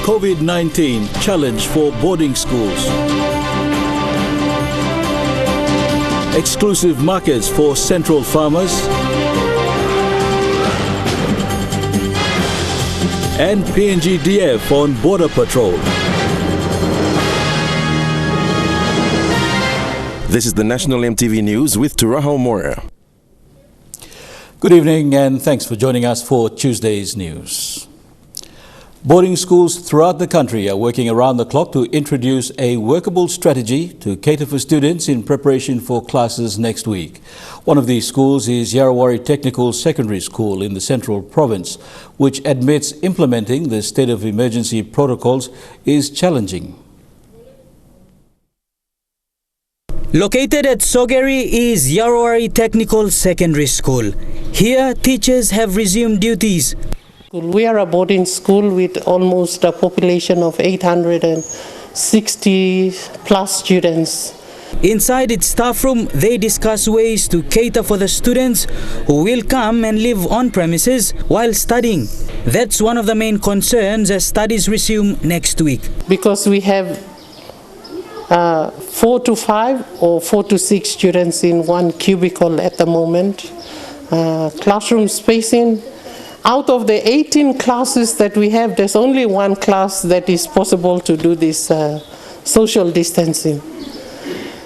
COVID-19 challenge for boarding schools. Exclusive markets for central farmers. And PNG-DF on border patrol. This is the National EMTV News with Turaho Mora. Good evening and thanks for joining us for Tuesday's news. Boarding schools throughout the country are working around the clock to introduce a workable strategy to cater for students in preparation for classes next week. One of these schools is Yarawari Technical Secondary School in the Central Province, which admits implementing the state of emergency protocols is challenging. Located at Sogeri is Yarawari Technical Secondary School. Here, teachers have resumed duties. We are a boarding school with almost a population of 860 plus students. Inside its staff room, they discuss ways to cater for the students who will come and live on premises while studying. That's one of the main concerns as studies resume next week. Because we have 4 to 5 or 4 to 6 students in one cubicle at the moment. Classroom spacing. Out of the 18 classes that we have, there's only one class that is possible to do this social distancing.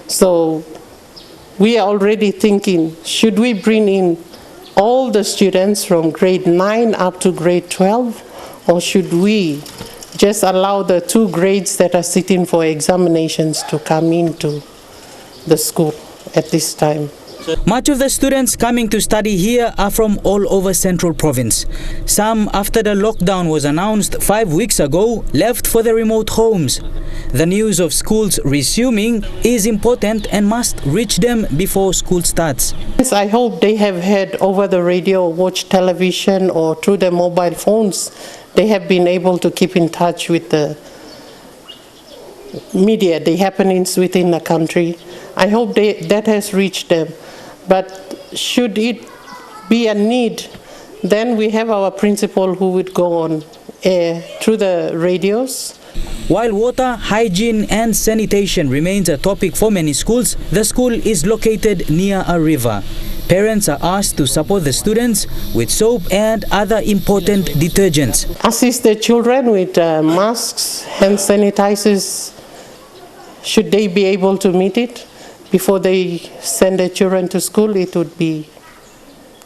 So we are already thinking, should we bring in all the students from grade 9 up to grade 12, or should we just allow the 2 grades that are sitting for examinations to come into the school at this time? Much of the students coming to study here are from all over Central Province. Some, after the lockdown was announced 5 weeks ago, left for their remote homes. The news of schools resuming is important and must reach them before school starts. I hope they have heard over the radio, watched television, or through their mobile phones. They have been able to keep in touch with the media, the happenings within the country. I hope that has reached them. But should it be a need, then we have our principal who would go on air through the radios. While water, hygiene and sanitation remains a topic for many schools, the school is located near a river. Parents are asked to support the students with soap and other important detergents. Assist the children with masks, hand sanitizers, should they be able to meet it. Before they send their children to school, it would be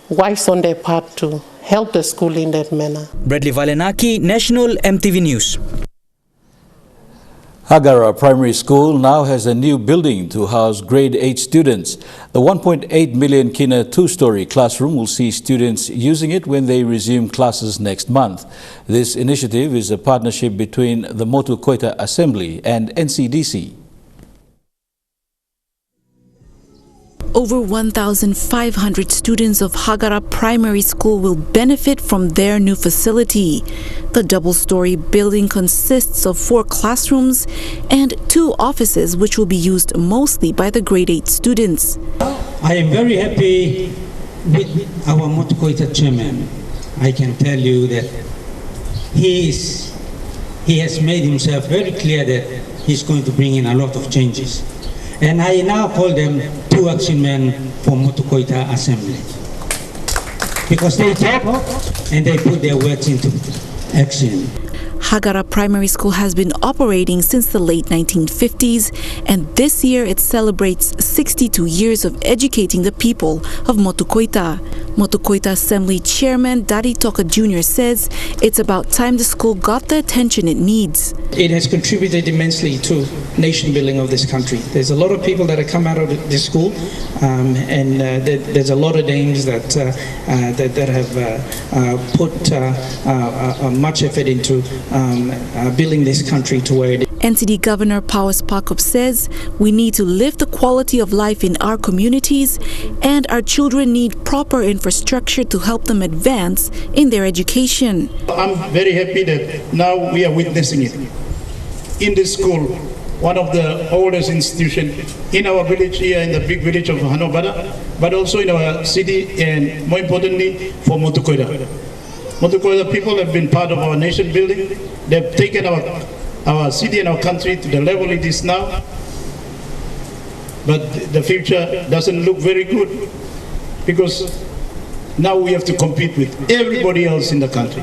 wise on their part to help the school in that manner. Bradley Valenaki, National EMTV News. Hagara Primary School now has a new building to house grade 8 students. The 1.8 million kina 2-story classroom will see students using it when they resume classes next month. This initiative is a partnership between the Motu Koita Assembly and NCDC. Over 1,500 students of Hagara Primary School will benefit from their new facility. The double-story building consists of 4 classrooms and 2 offices, which will be used mostly by the grade 8 students. I am very happy with our Motu Koita chairman. I can tell you that he has made himself very clear that he's going to bring in a lot of changes. And I now call them 2 action men for Motu Koita Assembly. Because they talk and they put their words into action. Hagara Primary School has been operating since the late 1950s, and this year it celebrates 62 years of educating the people of Motu Koita. Motu Koita Assembly Chairman Dari Toka Jr. says it's about time the school got the attention it needs. It has contributed immensely to nation building of this country. There's a lot of people that have come out of this school, and there's a lot of names that have put much effort into building this country to where it is. NCD Governor Powers Pakop says we need to lift the quality of life in our communities, and our children need proper infrastructure to help them advance in their education. I'm very happy that now we are witnessing it. In this school, one of the oldest institutions in our village here in the big village of Hanobada, but also in our city, and more importantly for Motu Koita. Motukoita people have been part of our nation building. They've taken our city and our country to the level it is now. But the future doesn't look very good because now we have to compete with everybody else in the country.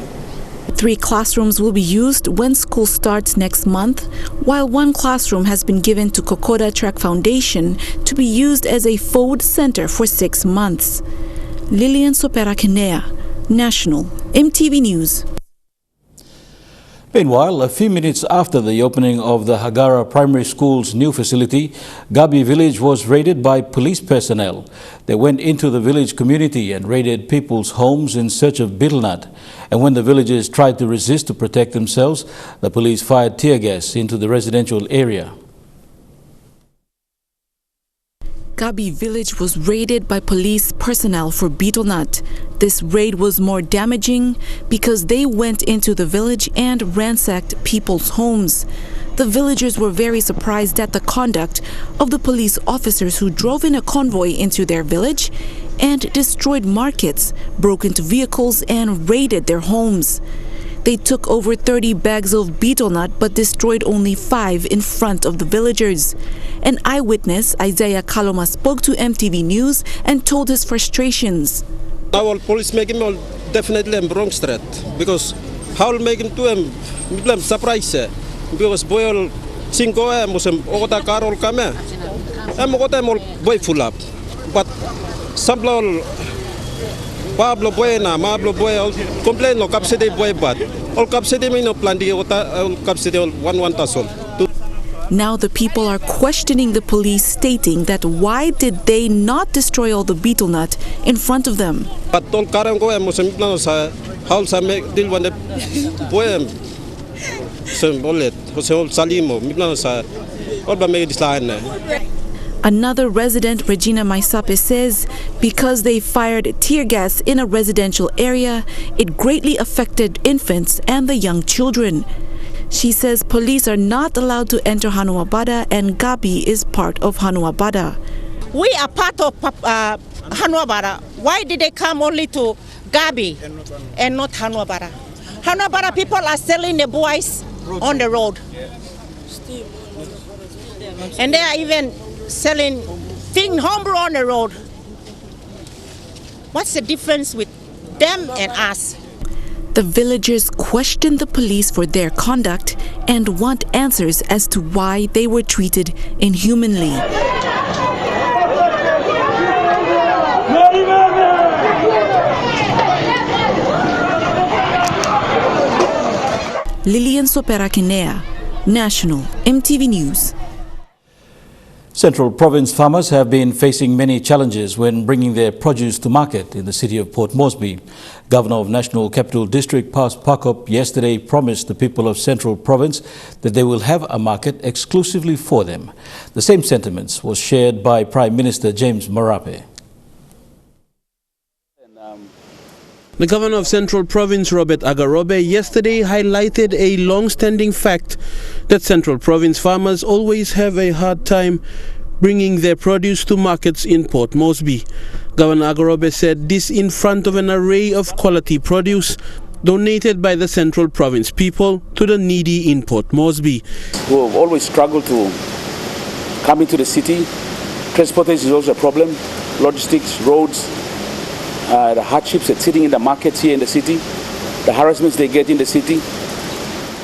3 classrooms will be used when school starts next month, while 1 classroom has been given to Kokoda Track Foundation to be used as a forward center for 6 months. Lilian Sopera Kinea, National, EMTV News. Meanwhile, a few minutes after the opening of the Hagara Primary School's new facility, Gabi village was raided by police personnel. They went into the village community and raided people's homes in search of betel nut. And when the villagers tried to resist to protect themselves, the police fired tear gas into the residential area. Gabi village was raided by police personnel for betel nut. This raid was more damaging because they went into the village and ransacked people's homes. The villagers were very surprised at the conduct of the police officers who drove in a convoy into their village and destroyed markets, broke into vehicles and raided their homes. They took over 30 bags of betel nut but destroyed only 5 in front of the villagers. An eyewitness, Isaiah Kaloma, spoke to EMTV News and told his frustrations. Our police make him definitely in wrong street because how make him to him surprise because boy 5 musem okota karol kame okota mol boy full up but sample Pablo Buena, Mablo Boy, complain no capacity boy bad. All capacity mean no plan di all capacity 1,000. Now the people are questioning the police, stating that why did they not destroy all the betel nut in front of them? But all karang ko mo sa how sa make deal one boy sem bullet so all salimo miplan sa all ba make this line. Another resident, Regina Maisape, says because they fired tear gas in a residential area, it greatly affected infants and the young children. She says police are not allowed to enter Hanuabada and Gabi is part of Hanuabada. We are part of Hanuabada. Why did they come only to Gabi and not Hanuabada? Hanuabada people are selling the boys on the road. And they are even selling thing homebrew on the road. What's the difference with them and us? The villagers question the police for their conduct and want answers as to why they were treated inhumanly. Lilian Sopera Kinea, National, EMTV News. Central Province farmers have been facing many challenges when bringing their produce to market in the city of Port Moresby. Governor of National Capital District Pas Pakop yesterday promised the people of Central Province that they will have a market exclusively for them. The same sentiments was shared by Prime Minister James Marape. The Governor of Central Province, Robert Agarobe, yesterday highlighted a long-standing fact that Central Province farmers always have a hard time bringing their produce to markets in Port Moresby. Governor Agarobe said this in front of an array of quality produce donated by the Central Province people to the needy in Port Moresby. We have always struggled to come into the city. Transportation is also a problem. Logistics, roads, the hardships at sitting in the markets here in the city, the harassments they get in the city,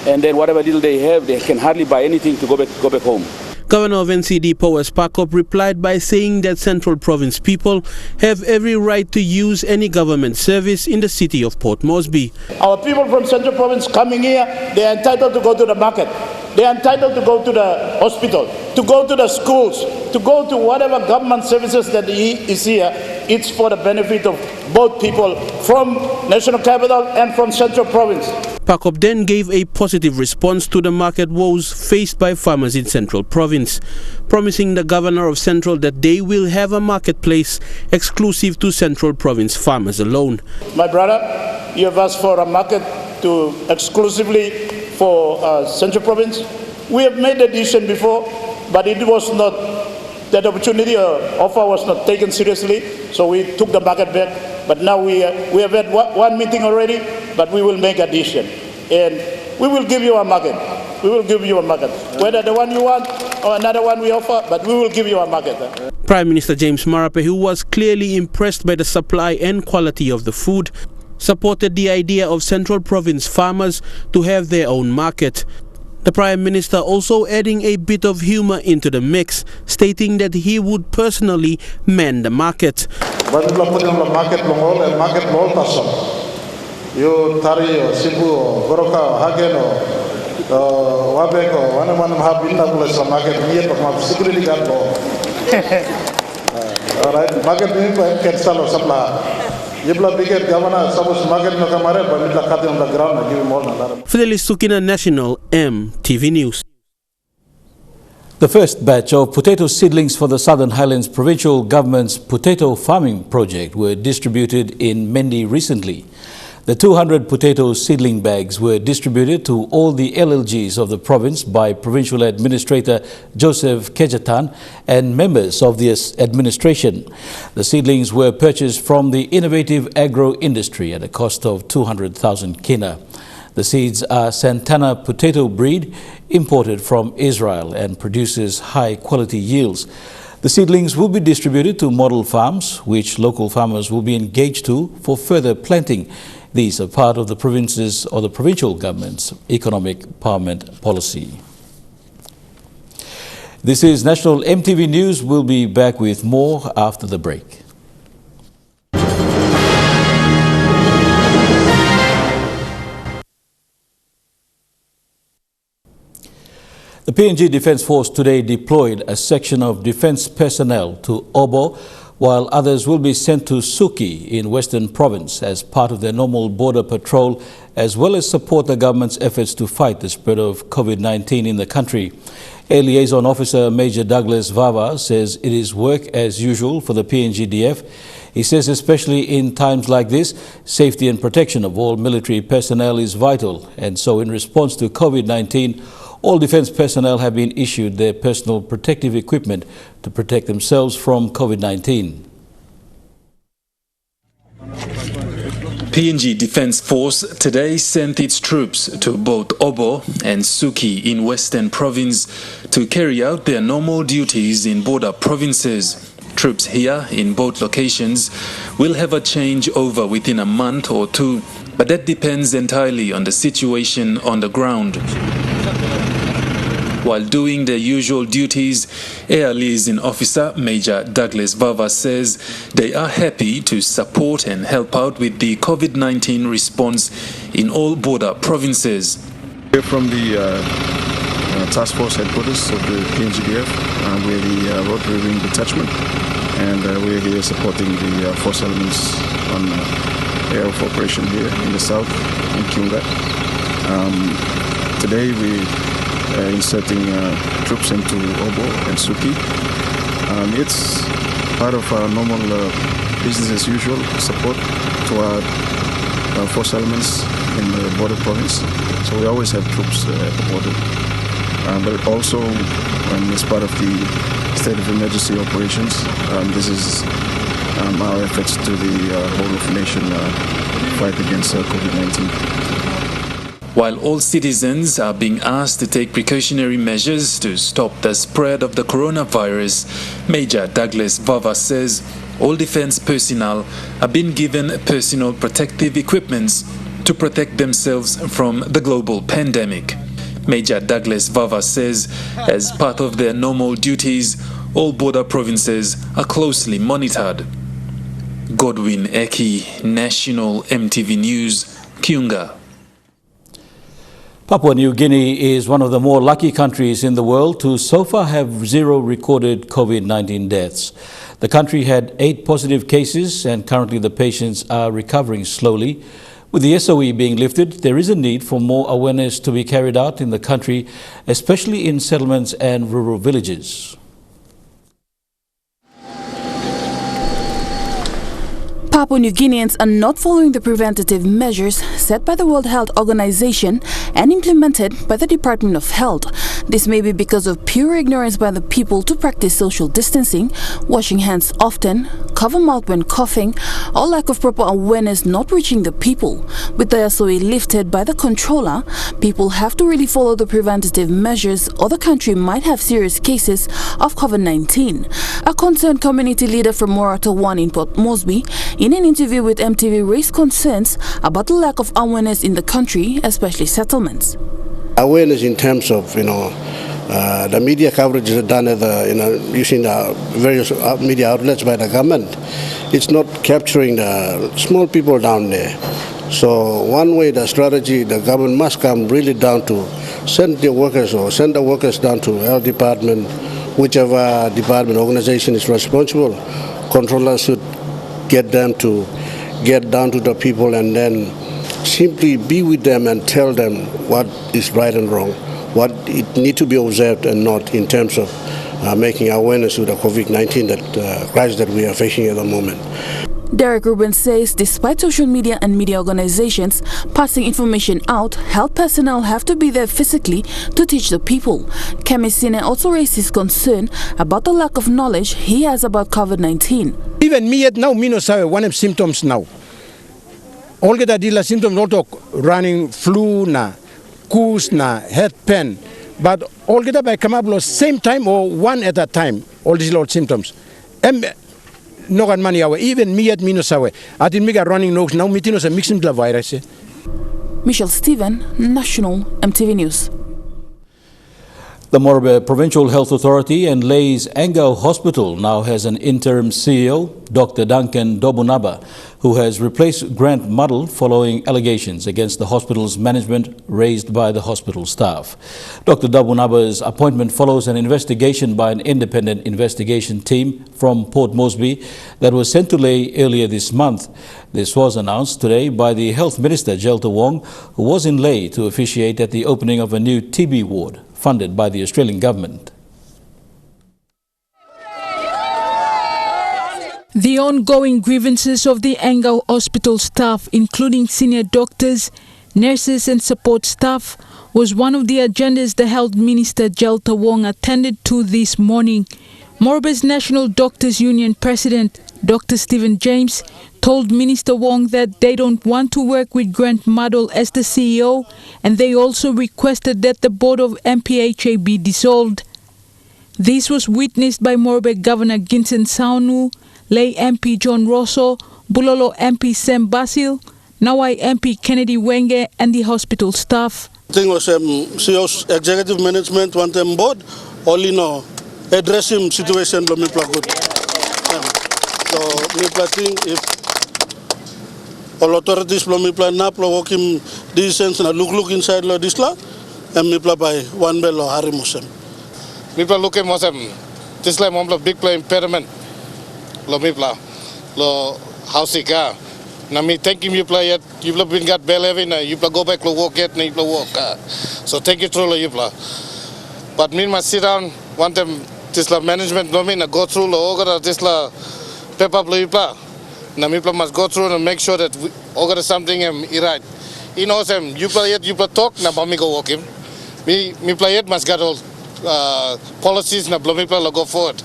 and then whatever little they have, they can hardly buy anything to go back home. Governor of NCD Powers Pakop replied by saying that Central Province people have every right to use any government service in the city of Port Moresby. Our people from Central Province coming here, they are entitled to go to the market. They are entitled to go to the hospital, to go to the schools, to go to whatever government services that is here. It's for the benefit of both people from National Capital and from Central Province. Pakop then gave a positive response to the market woes faced by farmers in Central Province, promising the Governor of Central that they will have a marketplace exclusive to Central Province farmers alone. My brother, you have asked for a market to exclusively for Central Province. We have made a decision before, but it was not, that opportunity or offer was not taken seriously, so we took the market back. But now we have had one meeting already, but we will make addition. And we will give you a market. We will give you a market. Whether the one you want or another one we offer, but we will give you a market. Prime Minister James Marape, who was clearly impressed by the supply and quality of the food, supported the idea of Central Province farmers to have their own market. The Prime Minister also adding a bit of humor into the mix, stating that he would personally man the market. You tari or sibu or goroka or hagen or wabek or one have been able to market here, but my security guard. All right, market me can sell or supply. Yibla bigger governor, suppose market no camara, but with the cut on the ground and give more than that. Fidelis Sukina, National EMTV News. The first batch of potato seedlings for the Southern Highlands Provincial Government's potato farming project were distributed in Mendi recently. The 200 potato seedling bags were distributed to all the LLGs of the province by Provincial Administrator Joseph Kejatan and members of the administration. The seedlings were purchased from the innovative agro industry at a cost of 200,000 kina. The seeds are Santana potato breed imported from Israel and produces high quality yields. The seedlings will be distributed to model farms, which local farmers will be engaged to for further planting. These are part of the province's or the provincial government's economic empowerment policy. This is National EMTV News. We'll be back with more after the break. The PNG Defence Force today deployed a section of defence personnel to Obo, while others will be sent to Suki in Western Province as part of their normal border patrol, as well as support the government's efforts to fight the spread of COVID-19 in the country. A liaison officer, Major Douglas Vava, says it is work as usual for the PNGDF. He says especially in times like this, safety and protection of all military personnel is vital, and so in response to COVID-19, all defence personnel have been issued their personal protective equipment to protect themselves from COVID-19. PNG Defence Force today sent its troops to both Obo and Suki in Western Province to carry out their normal duties in border provinces. Troops here in both locations will have a changeover within a month or two, but that depends entirely on the situation on the ground. While doing their usual duties, Air Liaison Officer Major Douglas Vava says they are happy to support and help out with the COVID-19 response in all border provinces. We're from the Task Force Headquarters of the PNGDF. We're the Road Reviewing Detachment, and we're here supporting the force elements on air of operation here in the south, in Kiunga. Today we inserting troops into Obo and Suki. It's part of our normal business as usual support to our force elements in the border province. So we always have troops at the border. But also, as part of the state of emergency operations, this is our efforts to the whole of the nation fight against COVID-19. While all citizens are being asked to take precautionary measures to stop the spread of the coronavirus, Major Douglas Vava says all defense personnel are being given personal protective equipments to protect themselves from the global pandemic. Major Douglas Vava says as part of their normal duties, all border provinces are closely monitored. Godwin Eki, National EMTV News, Kiunga. Papua New Guinea is one of the more lucky countries in the world to so far have zero recorded COVID-19 deaths. The country had 8 positive cases and currently the patients are recovering slowly. With the SOE being lifted, there is a need for more awareness to be carried out in the country, especially in settlements and rural villages. Papua New Guineans are not following the preventative measures set by the World Health Organization and implemented by the Department of Health. This may be because of pure ignorance by the people to practice social distancing, washing hands often, cover mouth when coughing, or lack of proper awareness not reaching the people. With the SOE lifted by the controller, people have to really follow the preventative measures or the country might have serious cases of COVID-19. A concerned community leader from Morata 1 in Port Moresby, in an interview with EMTV, raised concerns about the lack of awareness in the country, especially settlements. Awareness in terms of, the media coverage is done at the, using the various media outlets by the government. It's not capturing the small people down there. So one way, the strategy, the government must come really down to send the workers or send the workers down to health department, whichever department organization is responsible. Controllers should get them to get down to the people and then simply be with them and tell them what is right and wrong, what it need to be observed and not, in terms of making awareness with the COVID-19 crisis that we are facing at the moment. Derek Rubin says despite social media and media organizations passing information out, health personnel have to be there physically to teach the people. Kemi Sine also raised his concern about the lack of knowledge he has about COVID-19. Even me now, me no say one of symptoms now. All the dila symptoms also running flu na, coughs na, head pain. But all the by come up same time or one at a time, all these little symptoms. No can money away. Even me at minus away. I think me got running nose now. Me tinos a mixing the virus. Michelle Stephen, National EMTV News. The Morobe Provincial Health Authority and Lays Angao Hospital now has an interim CEO, Dr. Duncan Dobunaba, who has replaced Grant Muddle following allegations against the hospital's management raised by the hospital staff. Dr. Dobunaba's appointment follows an investigation by an independent investigation team from Port Moresby that was sent to Lay earlier this month. This was announced today by the Health Minister, Jelta Wong, who was in Lay to officiate at the opening of a new TB ward funded by the Australian government. The ongoing grievances of the Angao Hospital staff, including senior doctors, nurses and support staff, was one of the agendas the Health Minister Jelta Wong attended to this morning. Morobe's National Doctors Union President, Dr. Stephen James, told Minister Wong that they don't want to work with Grant Muddle as the CEO, and they also requested that the board of MPHA be dissolved. This was witnessed by Morobe Governor Ginsen Saunu, Lay MP John Rosso, Bulolo MP Sam Basil, Nawai MP Kennedy Wenge, and the hospital staff. I think was CEO's executive management want them board, only no addressing situation lo mi good. So mi think if all authorities lo mi plan nap lo working decent na look inside lo disla, and mi by one bell lo hari musem. Mi look at musem, disla mom lo big play impairment. Lo mi lo housing ka. Na mi thank you yet you been got bail every na you go back lo walk yet na you walk. So thank you through lo you But me must sit down want them this management no me na go through lo ogara this la paper lo you na mi must go through and make sure that we ogara something right. You know them you yet you talk na me go walk him. Me yet must get all policies na me go forward.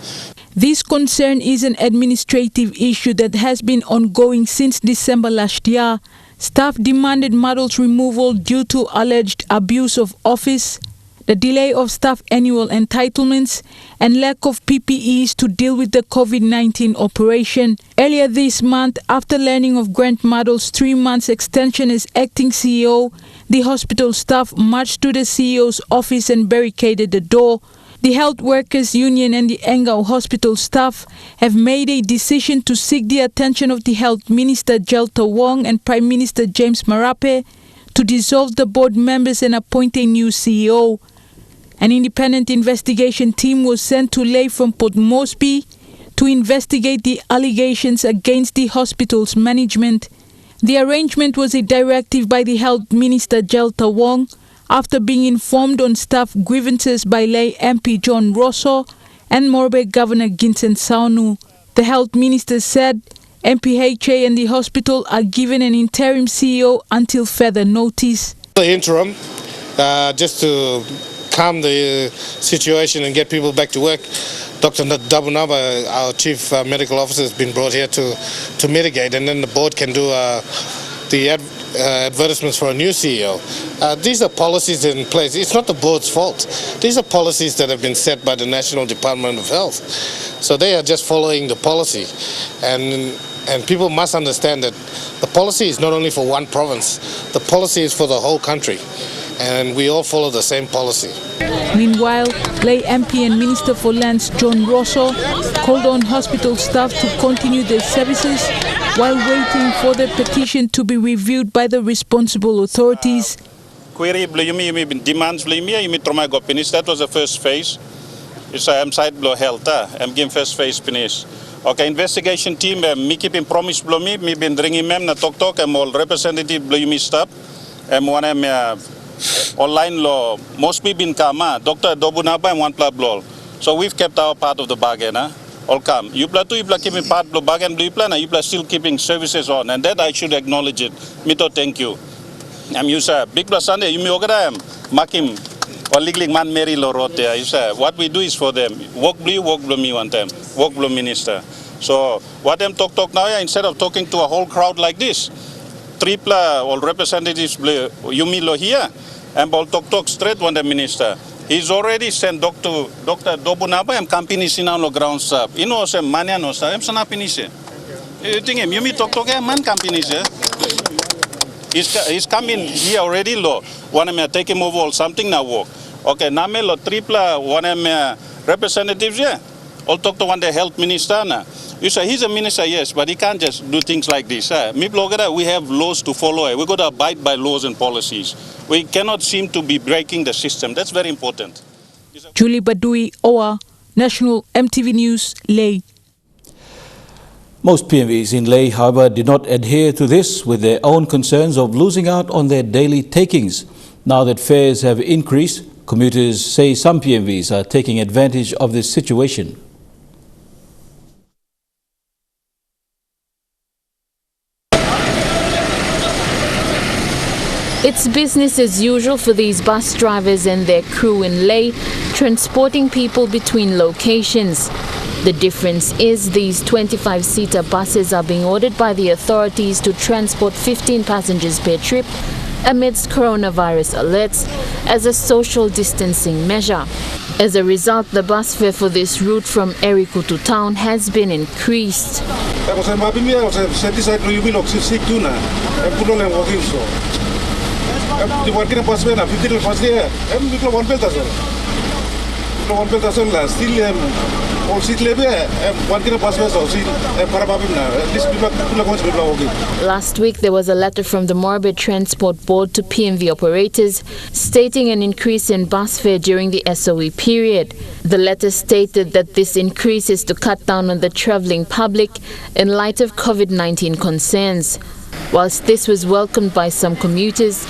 This concern is an administrative issue that has been ongoing since December last year. Staff demanded Muddle's removal due to alleged abuse of office, the delay of staff annual entitlements, and lack of PPEs to deal with the COVID-19 operation. Earlier this month, after learning of Grant Muddle's 3 months extension as acting CEO, the hospital staff marched to the CEO's office and barricaded the door. The Health Workers Union and the Angao Hospital staff have made a decision to seek the attention of the Health Minister Jelta Wong and Prime Minister James Marape to dissolve the board members and appoint a new CEO. An independent investigation team was sent to Lay from Port Moresby to investigate the allegations against the hospital's management. The arrangement was a directive by the Health Minister Jelta Wong, after being informed on staff grievances by Lay MP John Rosso and Morobe Governor Ginsen Saunu. The Health Minister said MPHA and the hospital are given an interim CEO until further notice. The interim, just to calm the situation and get people back to work. Dr. Dabunaba, our chief medical officer, has been brought here to mitigate, and then the board can do the advertisements for a new CEO. These are policies in place. It's not the board's fault. These are policies that have been set by the National Department of Health. So they are just following the policy. And people must understand that the policy is not only for one province. The policy is for the whole country. And we all follow the same policy. Meanwhile, Lay MP and Minister for Lands John Rosso called on hospital staff to continue their services while waiting for the petition to be reviewed by the responsible authorities. Query demands that was the first phase. It's a side blow health. I'm giving first phase finish. Okay, investigation team, me keeping promise blow me been bringing them na talk I'm all representative blow me stop. One online law most people been come Dr. Dobunaba and one blow. So we've kept our part of the bargain. All come. You keeping part blow bargain blue plan, you still keeping services on, and that I should acknowledge it. Me to thank you. I'm you say big plus Sunday, you me ogadam, makim or legally man Mary Lorote. You say what we do is for them. Work blue me one time. Work blue minister. So what them talk now, instead of talking to a whole crowd like this, triple all representatives you me lo here and all talk straight one the minister. He's already sent Dr. Dobunaba and company sinan lo ground staff. You know some mania no sa em sana pinise. You think him you me talk man company he's coming here already lo. One me take him over or something now work. Okay, name lo triple one me representatives yeah. All talk to one the health minister na. You say he's a minister, yes, but he can't just do things like this. We have laws to follow. We've got to abide by laws and policies. We cannot seem to be breaking the system. That's very important. Julie Badui, OA, National MTV News, Lay. Most PMVs in Lay, however, did not adhere to this with their own concerns of losing out on their daily takings. Now that fares have increased, commuters say some PMVs are taking advantage of this situation. It's business as usual for these bus drivers and their crew in Lay, transporting people between locations. The difference is these 25-seater buses are being ordered by the authorities to transport 15 passengers per trip amidst coronavirus alerts as a social distancing measure. As a result, the bus fare for this route from Eriku to town has been increased. Last week, there was a letter from the Morbid Transport Board to PMV operators stating an increase in bus fare during the SOE period. The letter stated that this increase is to cut down on the travelling public in light of COVID-19 concerns. Whilst this was welcomed by some commuters,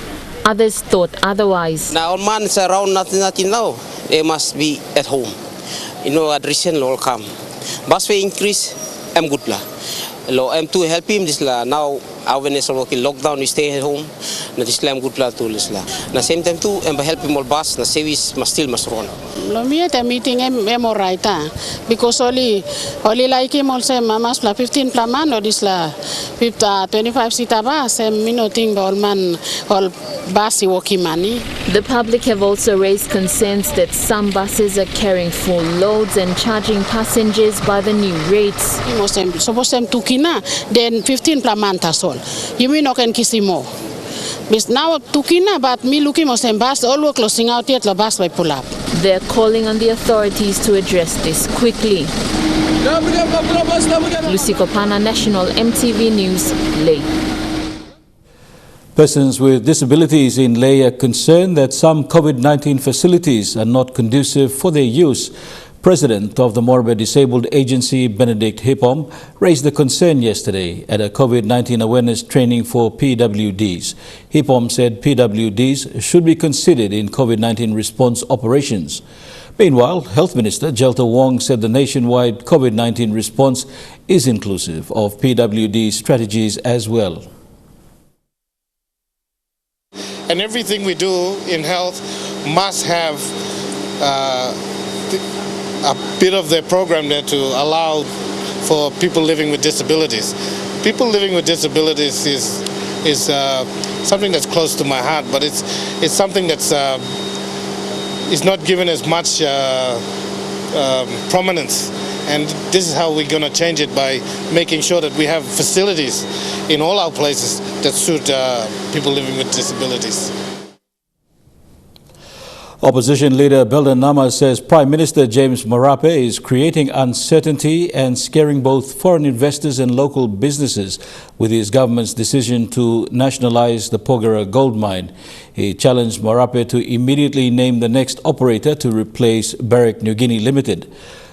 others thought otherwise. Now, months around nothing now. They must be at home. You know, at recent will come. Bus fare increase, I'm good lah. I'm to help him this lah. Now, awareness of lockdown, we stay at home. Na this I'm good lah to this lah. Na same time too, I'm help him all bus. Na service must run. Me at a meeting, I'm alright because only like him also mamas plus 15 per man or this la 25-seater bus. Me nothing all man all bus working money. The public have also raised concerns that some buses are carrying full loads and charging passengers by the new rates. Suppose them tukina, then 15 per month as well. You mean no can kiss him more. But now tukina, but me looking at some bus all closing out yet the bus by pull up. They're calling on the authorities to address this quickly. Lucy Kopana, National MTV News, Lay. Persons with disabilities in Lay are concerned that some COVID-19 facilities are not conducive for their use. President of the Morbid Disabled Agency, Benedict Hipom, raised the concern yesterday at a COVID-19 awareness training for PWDs. Hipom said PWDs should be considered in COVID-19 response operations. Meanwhile, Health Minister Jelta Wong said the nationwide COVID-19 response is inclusive of PWD strategies as well. And everything we do in health must have a bit of their program there to allow for people living with disabilities. People living with disabilities is something that's close to my heart, but it's something that's is not given as much prominence. And this is how we're going to change it, by making sure that we have facilities in all our places that suit people living with disabilities. Opposition leader Belden Nama says Prime Minister James Marape is creating uncertainty and scaring both foreign investors and local businesses with his government's decision to nationalize the Porgera gold mine. He challenged Marape to immediately name the next operator to replace Barrick New Guinea Limited.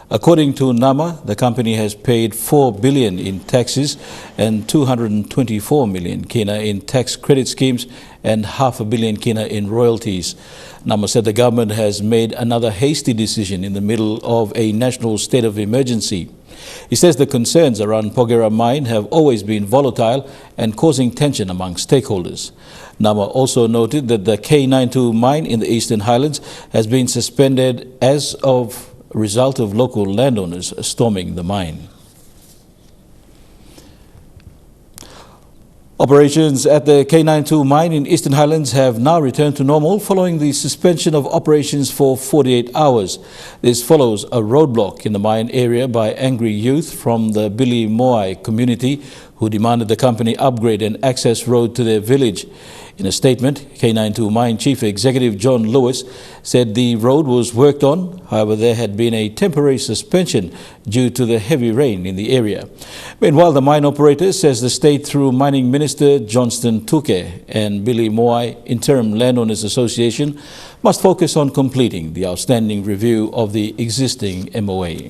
According to Nama, the company has paid 4 billion in taxes and 224 million kina in tax credit schemes and $500 million kina in royalties. Nama said the government has made another hasty decision in the middle of a national state of emergency. He says the concerns around Porgera mine have always been volatile and causing tension among stakeholders. Nama also noted that the K92 mine in the Eastern Highlands has been suspended as of a result of local landowners storming the mine. Operations at the K92 mine in Eastern Highlands have now returned to normal following the suspension of operations for 48 hours. This follows a roadblock in the mine area by angry youth from the Billy Moai community who demanded the company upgrade an access road to their village. In a statement, K92 Mine Chief Executive John Lewis said the road was worked on. However, there had been a temporary suspension due to the heavy rain in the area. Meanwhile, the mine operator says the state, through Mining Minister Johnston Tuke and Billy Moai Interim Landowners Association, must focus on completing the outstanding review of the existing MOA.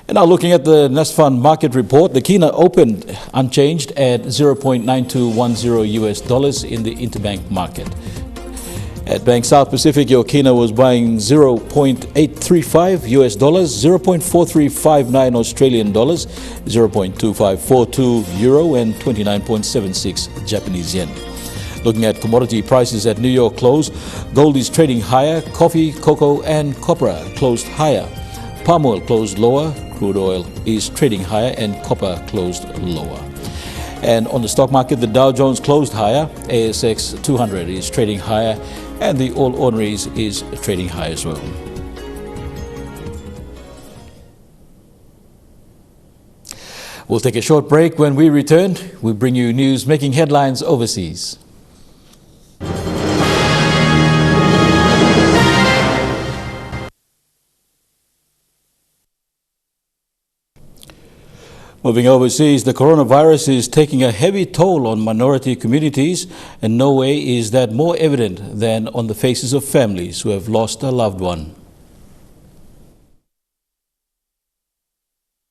And now looking at the Nasfund market report, the kina opened unchanged at $0.9210 US in the interbank market. At Bank South Pacific, your kina was buying $0.835 US, 0.4359 Australian dollars, 0.2542 euro, and 29.76 Japanese yen. Looking at commodity prices at New York close, gold is trading higher, coffee, cocoa, and copra closed higher. Palm oil closed lower, crude oil is trading higher, and copper closed lower. And on the stock market, the Dow Jones closed higher, ASX 200 is trading higher, and the All Ordinaries is trading higher as well. We'll take a short break. When we return, we'll bring you news making headlines overseas. Moving overseas, the coronavirus is taking a heavy toll on minority communities, and no way is that more evident than on the faces of families who have lost a loved one.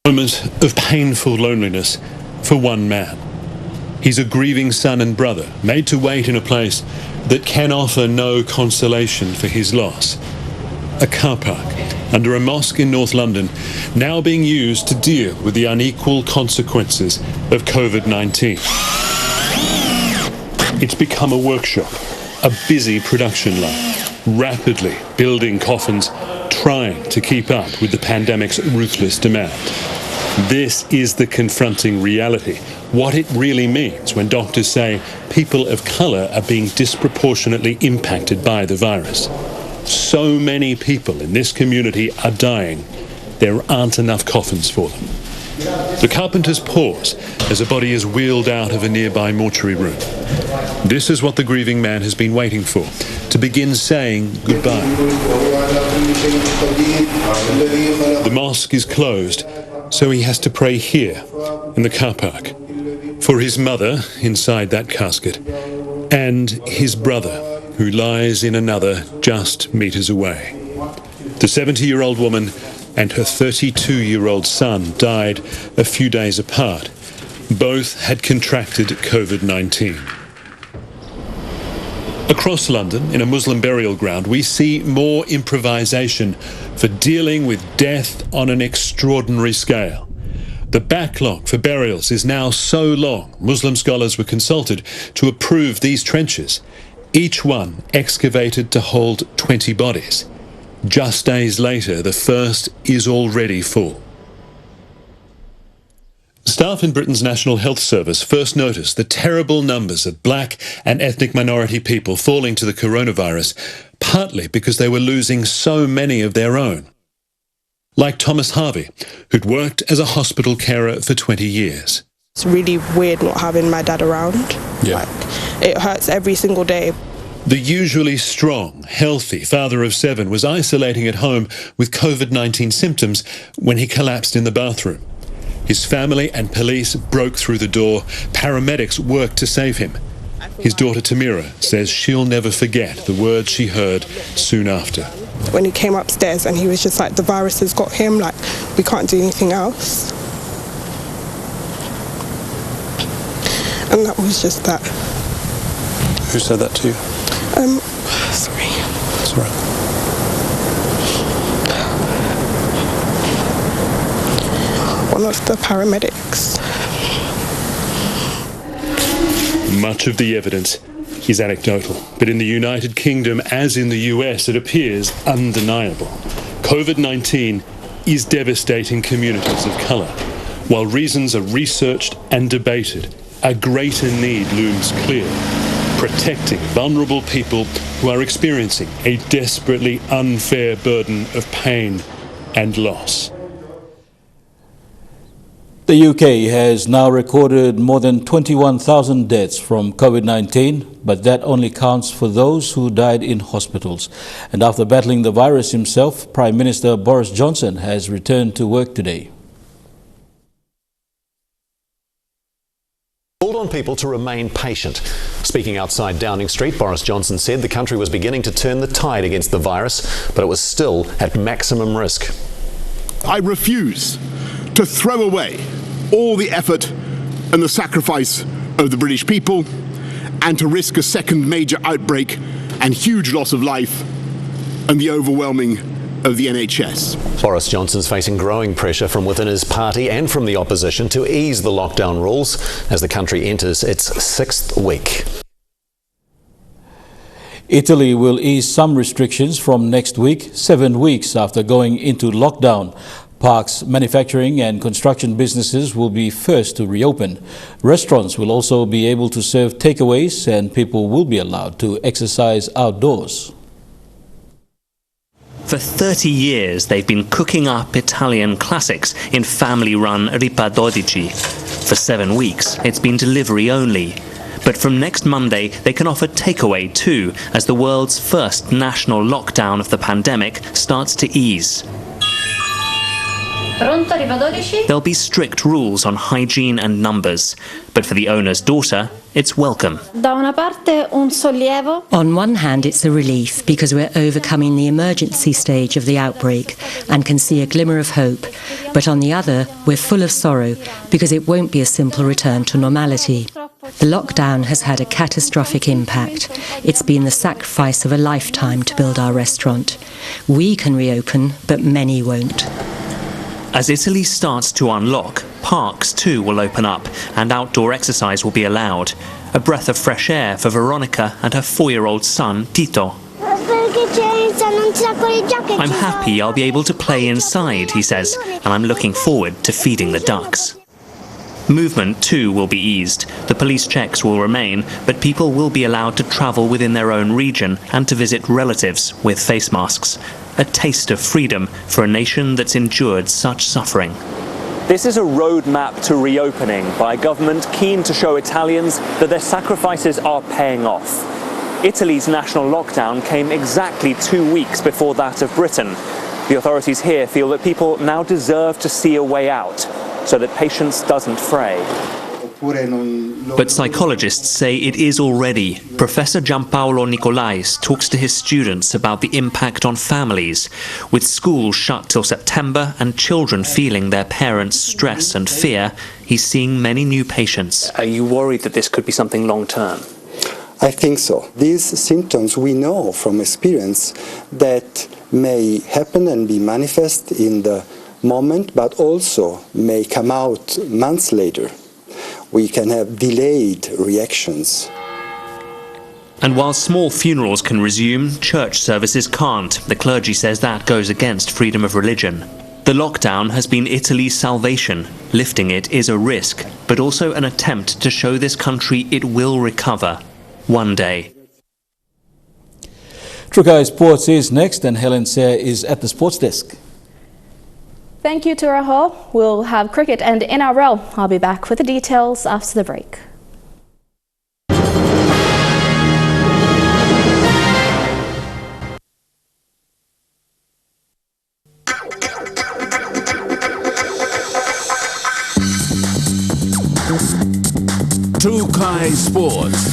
Moment of painful loneliness for one man. He's a grieving son and brother, made to wait in a place that can offer no consolation for his loss. A car park under a mosque in North London, now being used to deal with the unequal consequences of COVID-19. It's become a workshop, a busy production line, rapidly building coffins, trying to keep up with the pandemic's ruthless demand. This is the confronting reality, what it really means when doctors say people of colour are being disproportionately impacted by the virus. So many people in this community are dying, there aren't enough coffins for them. The carpenters pause as a body is wheeled out of a nearby mortuary room. This is what the grieving man has been waiting for, to begin saying goodbye. The mosque is closed, so he has to pray here, in the car park, for his mother inside that casket, and his brother, who lies in another just meters away. The 70-year-old woman and her 32-year-old son died a few days apart. Both had contracted COVID-19. Across London, in a Muslim burial ground, we see more improvisation for dealing with death on an extraordinary scale. The backlog for burials is now so long, Muslim scholars were consulted to approve these trenches, each one excavated to hold 20 bodies. Just days later, the first is already full. Staff in Britain's National Health Service first noticed the terrible numbers of black and ethnic minority people falling to the coronavirus, partly because they were losing so many of their own. Like Thomas Harvey, who'd worked as a hospital carer for 20 years. It's really weird not having my dad around. Yeah. It hurts every single day. The usually strong, healthy father of 7 was isolating at home with COVID-19 symptoms when he collapsed in the bathroom. His family and police broke through the door. Paramedics worked to save him. His daughter Tamira says she'll never forget the words she heard soon after. When he came upstairs and he was just like, the virus has got him, like, we can't do anything else. And that was just that. Who said that to you? Sorry. That's all right. One of the paramedics. Much of the evidence is anecdotal, but in the United Kingdom, as in the US, it appears undeniable. COVID-19 is devastating communities of colour. While reasons are researched and debated, a greater need looms clear: protecting vulnerable people who are experiencing a desperately unfair burden of pain and loss. The UK has now recorded more than 21,000 deaths from COVID-19, but that only counts for those who died in hospitals. And after battling the virus himself, Prime Minister Boris Johnson has returned to work today. Called on people to remain patient. Speaking outside Downing Street, Boris Johnson said the country was beginning to turn the tide against the virus, but it was still at maximum risk. I refuse to throw away all the effort and the sacrifice of the British people and to risk a second major outbreak and huge loss of life and the overwhelming of the NHS. Boris Johnson's facing growing pressure from within his party and from the opposition to ease the lockdown rules as the country enters its 6th week. Italy will ease some restrictions from next week, 7 weeks after going into lockdown. Parks, manufacturing and construction businesses will be first to reopen. Restaurants will also be able to serve takeaways and people will be allowed to exercise outdoors. For 30 years, they've been cooking up Italian classics in family-run Ripadodici. For 7 weeks, it's been delivery only. But from next Monday, they can offer takeaway too, as the world's first national lockdown of the pandemic starts to ease. There'll be strict rules on hygiene and numbers, but for the owner's daughter, it's welcome. On one hand, it's a relief because we're overcoming the emergency stage of the outbreak and can see a glimmer of hope. But on the other, we're full of sorrow because it won't be a simple return to normality. The lockdown has had a catastrophic impact. It's been the sacrifice of a lifetime to build our restaurant. We can reopen, but many won't. As Italy starts to unlock, parks too will open up and outdoor exercise will be allowed. A breath of fresh air for Veronica and her 4-year-old son, Tito. I'm happy I'll be able to play inside, he says, and I'm looking forward to feeding the ducks. Movement too will be eased. The police checks will remain, but people will be allowed to travel within their own region and to visit relatives with face masks. A taste of freedom for a nation that's endured such suffering. This is a roadmap to reopening by a government keen to show Italians that their sacrifices are paying off. Italy's national lockdown came exactly 2 weeks before that of Britain. The authorities here feel that people now deserve to see a way out, so that patience doesn't fray. But psychologists say it is already. Professor Giampaolo Nicolais talks to his students about the impact on families. With schools shut till September and children feeling their parents' stress and fear, he's seeing many new patients. Are you worried that this could be something long-term? I think so. These symptoms we know from experience that may happen and be manifest in the moment, but also may come out months later. We can have delayed reactions. And while small funerals can resume, church services can't. The clergy says that goes against freedom of religion. The lockdown has been Italy's salvation. Lifting it is a risk, but also an attempt to show this country it will recover one day. Trukai Sports is next, and Helen Sayre is at the sports desk. Thank you to Rahul. We'll have cricket and NRL. I'll be back with the details after the break. Trukai Sports.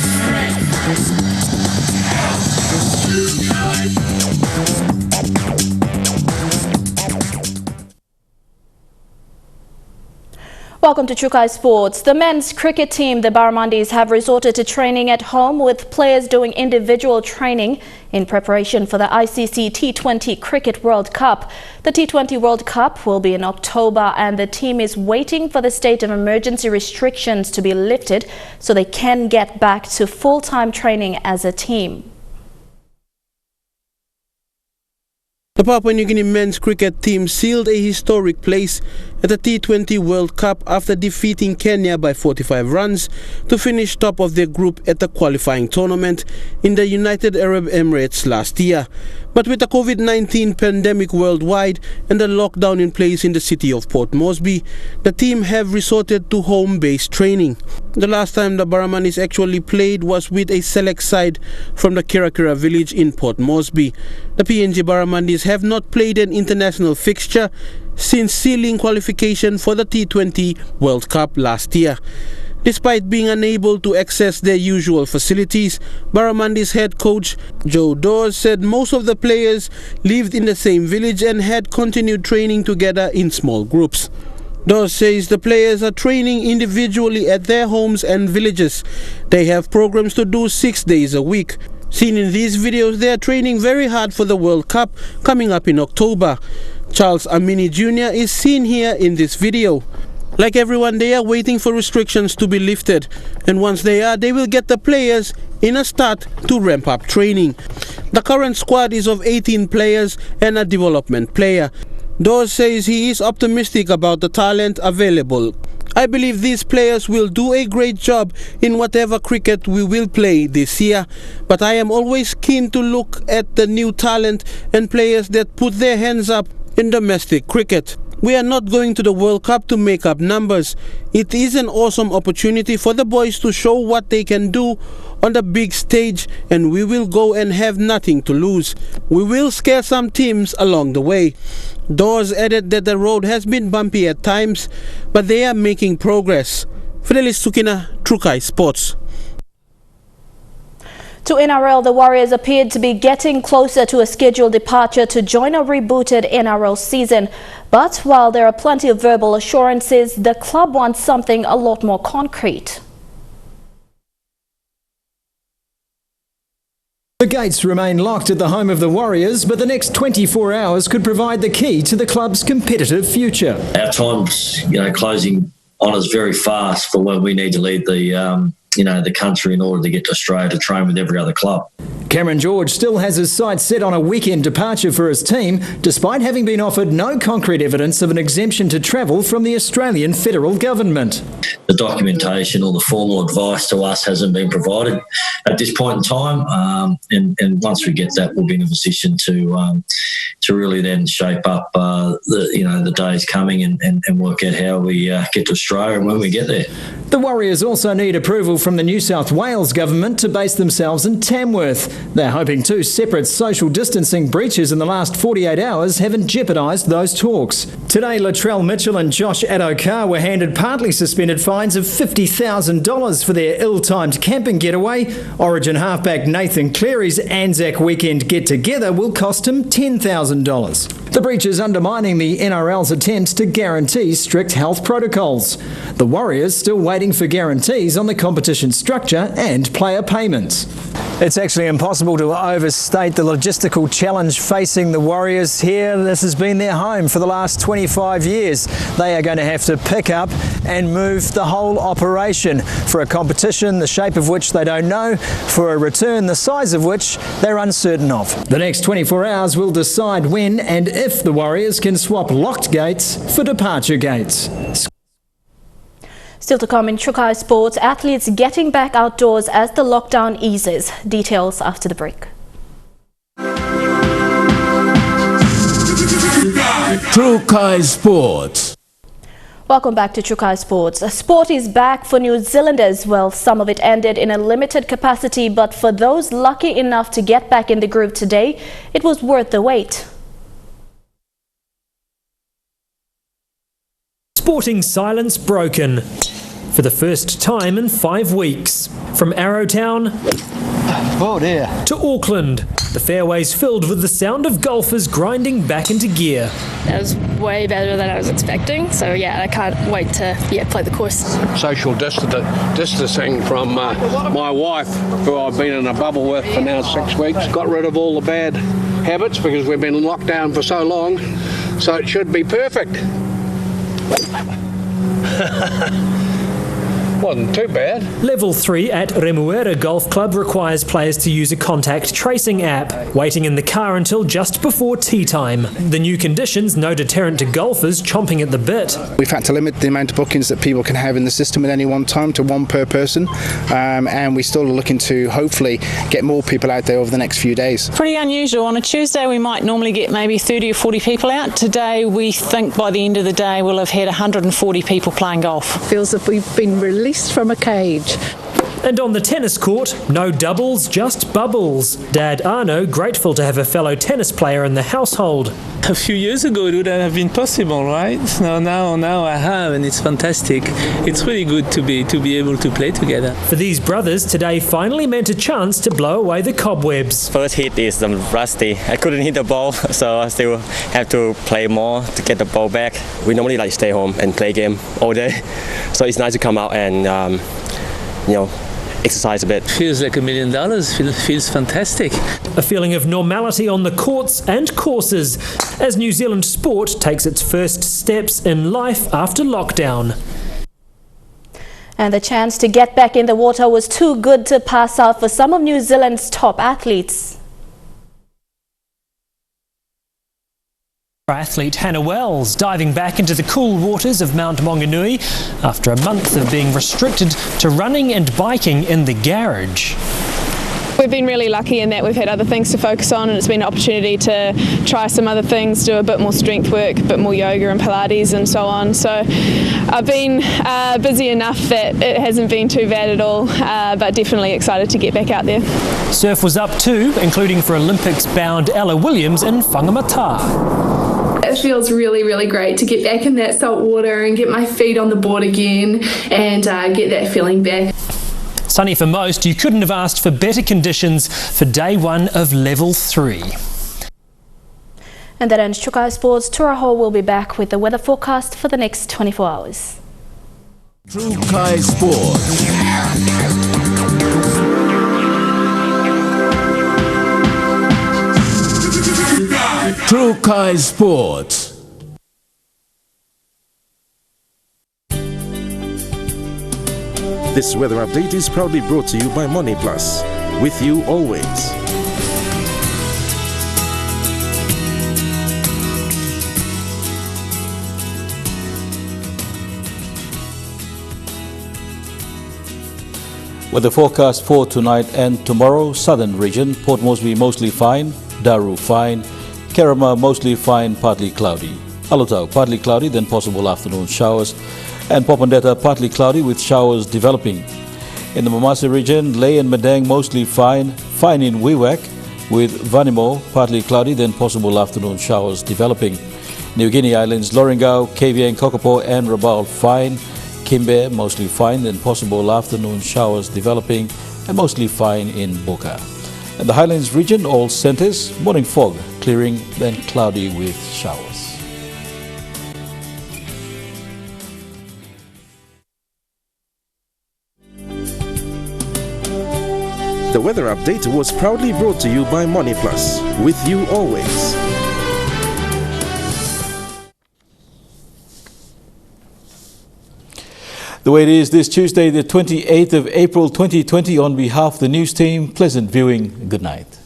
Welcome to Trukai Sports. The men's cricket team, the Barramundis, have resorted to training at home, with players doing individual training in preparation for the ICC T20 Cricket World Cup. The T20 World Cup will be in October, and the team is waiting for the state of emergency restrictions to be lifted so they can get back to full-time training as a team. The Papua New Guinea men's cricket team sealed a historic place at the T20 World Cup after defeating Kenya by 45 runs to finish top of their group at the qualifying tournament in the United Arab Emirates last year. But with the COVID-19 pandemic worldwide and the lockdown in place in the city of Port Moresby, the team have resorted to home-based training. The last time the Barramundis actually played was with a select side from the Kirakira village in Port Moresby. The PNG Barramundis have not played an international fixture since sealing qualification for the T20 World Cup last year. Despite being unable to access their usual facilities, Barramundis head coach Joe Dawes said most of the players lived in the same village and had continued training together in small groups. Dawes says the players are training individually at their homes and villages. They have programs to do 6 days a week. Seen in these videos, they are training very hard for the World Cup coming up in October. Charles Amini Jr. is seen here in this video. Like everyone, they are waiting for restrictions to be lifted, and once they are, they will get the players in a start to ramp up training. The current squad is of 18 players and a development player. Dawes says he is optimistic about the talent available. I believe these players will do a great job in whatever cricket we will play this year, but I am always keen to look at the new talent and players that put their hands up in domestic cricket. We are not going to the World Cup to make up numbers. It is an awesome opportunity for the boys to show what they can do on the big stage, and we will go and have nothing to lose. We will scare some teams along the way. Dawes added that the road has been bumpy at times, but they are making progress. Fidelis Sukina, Trukai Sports. To NRL, the Warriors appeared to be getting closer to a scheduled departure to join a rebooted NRL season. But while there are plenty of verbal assurances, the club wants something a lot more concrete. The gates remain locked at the home of the Warriors, but the next 24 hours could provide the key to the club's competitive future. Our time's, closing on us very fast for when we need to leave the country in order to get to Australia to train with every other club. Cameron George still has his sights set on a weekend departure for his team, despite having been offered no concrete evidence of an exemption to travel from the Australian federal government. The documentation or the formal advice to us hasn't been provided at this point in time, and once we get that, we'll be in a position to really then shape up the days coming and work out how we get to Australia and when we get there. The Warriors also need approval from the New South Wales government to base themselves in Tamworth. They're hoping 2 separate social distancing breaches in the last 48 hours haven't jeopardised those talks. Today, Latrell Mitchell and Josh Adokar were handed partly suspended fines of $50,000 for their ill-timed camping getaway Origin halfback Nathan Cleary's Anzac weekend get-together will cost him $10,000. The breach is undermining the NRL's attempts to guarantee strict health protocols. The Warriors still waiting for guarantees on the competition structure and player payments. It's actually impossible to overstate the logistical challenge facing the Warriors here. This has been their home for the last 25 years. They are going to have to pick up and move the whole operation for a competition the shape of which they don't know, for a return the size of which they're uncertain of. The next 24 hours will decide when and if the Warriors can swap locked gates for departure gates. Still to come in Chukai Sports, athletes getting back outdoors as the lockdown eases. Details after the break. Chukai Sports. Welcome back to Chukai Sports. Sport is back for New Zealanders. Well, some of it ended in a limited capacity, but for those lucky enough to get back in the group today, it was worth the wait. Sporting silence broken for the first time in 5 weeks. From Arrowtown to Auckland, the fairways filled with the sound of golfers grinding back into gear. That was way better than I was expecting, so yeah, I can't wait to play the course. Social distancing from my wife, who I've been in a bubble with for now 6 weeks. Got rid of all the bad habits because we've been locked down for so long, so it should be perfect. Wasn't too bad. Level 3 at Remuera Golf Club requires players to use a contact tracing app, waiting in the car until just before tea time. The new conditions, no deterrent to golfers chomping at the bit. We've had to limit the amount of bookings that people can have in the system at any one time to 1 per person, and we still are looking to hopefully get more people out there over the next few days. Pretty unusual. On a Tuesday we might normally get maybe 30 or 40 people out. Today we think by the end of the day we'll have had 140 people playing golf. Feels as if we've been released from a cage. And on the tennis court, no doubles, just bubbles. Dad Arno grateful to have a fellow tennis player in the household. A few years ago it wouldn't have been possible, right? Now I have, and it's fantastic. It's really good to be able to play together. For these brothers, today finally meant a chance to blow away the cobwebs. First hit is rusty. I couldn't hit the ball, so I still have to play more to get the ball back. We normally stay home and play game all day, so it's nice to come out and exercise a bit. Feels like $1 million. Feels fantastic. A feeling of normality on the courts and courses as New Zealand sport takes its first steps in life after lockdown. And the chance to get back in the water was too good to pass up for some of New Zealand's top athletes. Athlete Hannah Wells diving back into the cool waters of Mount Maunganui after a month of being restricted to running and biking in the garage. We've been really lucky in that we've had other things to focus on, and it's been an opportunity to try some other things, do a bit more strength work, a bit more yoga and Pilates and so on. So I've been busy enough that it hasn't been too bad at all, but definitely excited to get back out there. Surf was up too, including for Olympics-bound Ella Williams in Whangamata. It feels really, really great to get back in that salt water and get my feet on the board again and get that feeling back. Sunny for most, you couldn't have asked for better conditions for day 1 of Level 3. And that ends Chukai Sports. Turaho will be back with the weather forecast for the next 24 hours. Chukai Sports. Chukai Sports. This weather update is proudly brought to you by Money Plus. With you always. Weather forecast for tonight and tomorrow. Southern region, Port Moresby mostly fine, Daru fine, Kerama mostly fine, partly cloudy. Alotau partly cloudy, then possible afternoon showers, and Popondetta partly cloudy with showers developing. In the Mamasa region, Ley and Madang mostly fine, fine in Wewak, with Vanimo partly cloudy, then possible afternoon showers developing. New Guinea Islands, Lorengau, Kavieng, Kokopo and Rabaul fine, Kimbe mostly fine, then possible afternoon showers developing, and mostly fine in Boca. In the Highlands region, all centres, morning fog, clearing, then cloudy with showers. The weather update was proudly brought to you by Money Plus, with you always. The way it is this Tuesday, the 28th of April 2020, on behalf of the news team, pleasant viewing. Good night.